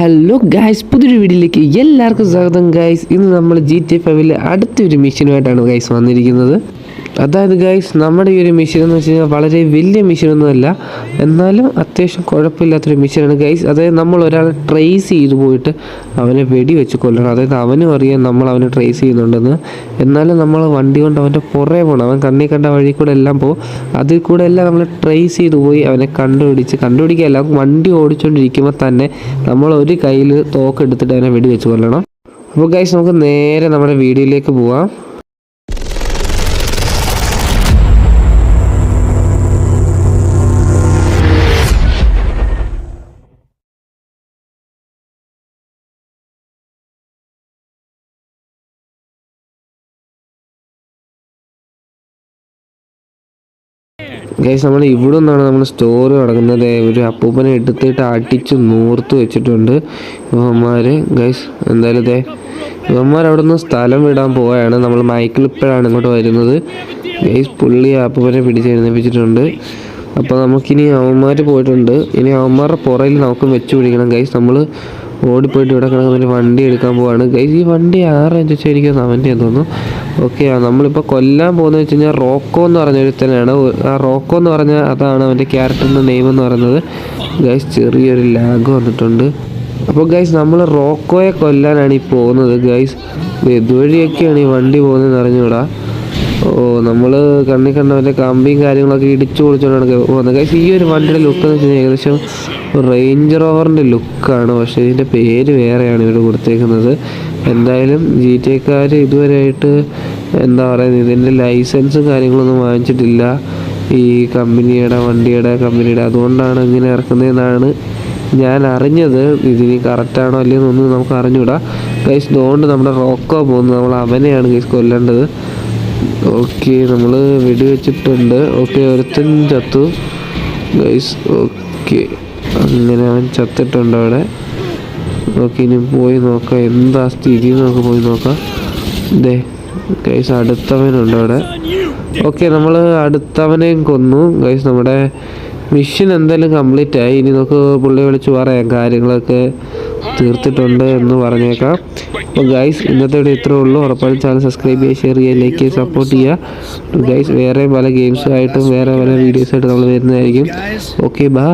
Hello guys, പുതിയൊരു വീഡിയോയിലേക്ക് എല്ലാവർക്കും സ്വാഗതം ഗൈസ്. ഇന്ന് നമ്മൾ GTA 5 അടുത്തൊരു മിഷനുമായിട്ടാണ് ഗൈസ് വന്നിരിക്കുന്നത്. അതായത് ഗൈസ്, നമ്മുടെ ഈ ഒരു മിഷൻ എന്ന് വെച്ച് കഴിഞ്ഞാൽ വളരെ വലിയ മിഷനൊന്നുമല്ല, എന്നാലും അത്യാവശ്യം കുഴപ്പമില്ലാത്തൊരു മിഷനാണ് ഗൈസ്. അതായത് നമ്മൾ ഒരാളെ ട്രേസ് ചെയ്ത് പോയിട്ട് അവനെ വെടി വെച്ച് കൊല്ലണം. അതായത് അവനും അറിയാം നമ്മൾ അവനെ ട്രേസ് ചെയ്യുന്നുണ്ടെന്ന്. എന്നാലും നമ്മൾ വണ്ടി കൊണ്ട് അവൻ്റെ പുറകെ പോകണം. അവൻ കണ്ണി കണ്ട വഴി കൂടെ എല്ലാം പോകും. അതിൽ കൂടെ എല്ലാം നമ്മൾ ട്രേസ് ചെയ്ത് പോയി അവനെ കണ്ടുപിടിക്കുകയല്ല, വണ്ടി ഓടിച്ചുകൊണ്ടിരിക്കുമ്പോൾ തന്നെ നമ്മൾ ഒരു കയ്യിൽ തോക്കെടുത്തിട്ട് അവനെ വെടി വെച്ച് കൊല്ലണം. അപ്പോൾ ഗൈസ്, നമുക്ക് നേരെ നമ്മുടെ വീഡിയോയിലേക്ക് പോവാം. ഗൈസ്, നമ്മൾ ഇവിടെ നിന്നാണ് നമ്മൾ സ്റ്റോറി തുടങ്ങുന്നത്. ഒരു അപ്പൂപ്പനെ എടുത്തിട്ട് അടിച്ച് നൂർത്ത് വെച്ചിട്ടുണ്ട് ഇവന്മാർ. ഗൈസ്, എന്തായാലും ഇവന്മാർ അവിടെ നിന്ന് സ്ഥലം വിടാൻ പോവുകയാണ്. നമ്മൾ മൈക്കിൾ ഇപ്പോഴാണ് ഇങ്ങോട്ട് വരുന്നത്. ഗൈസ്, പുള്ളി അപ്പൂപ്പനെ പിടിച്ചെഴുന്നേപ്പിച്ചിട്ടുണ്ട്. അപ്പോൾ നമുക്കിനി അവന്മാർ പോയിട്ടുണ്ട്. ഇനി അവന്മാരുടെ പുറയിൽ നമുക്ക് വെച്ച് പിടിക്കണം. ഗൈസ്, നമ്മൾ ഓടിപ്പോയിട്ട് ഇവിടെ കിടക്കുന്ന വണ്ടി എടുക്കാൻ പോവാണ്. ഗൈസ്, ഈ വണ്ടി ആരെന്ന് ചോദിച്ചായിരിക്കും അവൻ്റെ തോന്നുന്നു. ഓക്കെ, നമ്മളിപ്പോൾ കൊല്ലാൻ പോകുന്നത് വെച്ച് കഴിഞ്ഞാൽ റോക്കോ എന്ന് പറഞ്ഞൊരുത്തനാണ്. ആ റോക്കോ എന്ന് പറഞ്ഞാൽ അതാണ് അവൻ്റെ ക്യാരക്ടറിൻ്റെ നെയിം എന്ന് പറയുന്നത്. ഗൈസ്, ചെറിയൊരു ലാഗ് വന്നിട്ടുണ്ട്. അപ്പോൾ ഗൈസ്, നമ്മൾ റോക്കോയെ കൊല്ലാനാണ് ഈ പോകുന്നത്. ഗൈസ്, ഇതുവഴിയൊക്കെയാണ് ഈ വണ്ടി പോകുന്നതെന്ന് അറിഞ്ഞുകൂടാ. നമ്മൾ കണ്ണി കണ്ടവൻ്റെ കമ്പിയും കാര്യങ്ങളൊക്കെ ഇടിച്ചു പൊളിച്ചുകൊണ്ടാണ് പോകുന്നത്. ഗൈസ്, ഈ ഒരു വണ്ടിയുടെ ലുക്ക് എന്ന് വെച്ച് കഴിഞ്ഞാൽ ഏകദേശം റേഞ്ച് റോവറിൻ്റെ ലുക്കാണ്. പക്ഷേ ഇതിൻ്റെ പേര് വേറെയാണ് ഇവിടെ കൊടുത്തേക്കുന്നത്. എന്തായാലും GTA ഇതുവരെയായിട്ട് എന്താ പറയുന്നത്, ഇതിൻ്റെ ലൈസൻസും കാര്യങ്ങളൊന്നും വാങ്ങിച്ചിട്ടില്ല ഈ കമ്പനിയുടെ. അതുകൊണ്ടാണ് ഇങ്ങനെ ഇറക്കുന്നതെന്നാണ് ഞാൻ അറിഞ്ഞത്. ഇതിന് കറക്റ്റാണോ അല്ലയോ എന്നൊന്നും നമുക്ക് അറിഞ്ഞൂടാ. ഗൈസ്, ഇതുകൊണ്ട് നമ്മുടെ റോക്കോ പോകുന്നത്, നമ്മൾ അവനെയാണ് ഗൈസ് കൊല്ലേണ്ടത്. ഓക്കെ, നമ്മൾ വെടിവെച്ചിട്ടുണ്ട്. ഓക്കെ, ഒരുത്തൻ ചത്തു ഗൈസ്. ഓക്കെ, അങ്ങനെ അവൻ ചത്തിട്ടുണ്ട് അവിടെ. ഓക്കെ, ഇനി പോയി നോക്കാം എന്താ സ്ഥിതി നമുക്ക് പോയി നോക്കാം. ഗൈസ്, അടുത്തവനുണ്ട് അവിടെ. ഓക്കെ, നമ്മൾ അടുത്തവനെയും കൊന്നു. ഗൈസ്, നമ്മുടെ മിഷൻ എന്തായാലും കംപ്ലീറ്റ് ആയി. ഇനി നമുക്ക് പുള്ളിയെ വിളിച്ച് പറയാം കാര്യങ്ങളൊക്കെ തീർത്തിട്ടുണ്ട് എന്ന് പറഞ്ഞേക്കാം. അപ്പോൾ ഗൈസ്, ഇന്നത്തെ ഇവിടെ ഇത്രേ ഉള്ളൂ. ഉറപ്പായും ചാനൽ സബ്സ്ക്രൈബ് ചെയ്യുക, ഷെയർ ചെയ്യുക, ലൈക്ക് ചെയ്യുക, സപ്പോർട്ട് ചെയ്യുക. ഗൈസ്, വേറെ പല ഗെയിംസുമായിട്ടും വേറെ പല വീഡിയോസായിട്ടും നമ്മൾ വരുന്നതായിരിക്കും. Okay, by.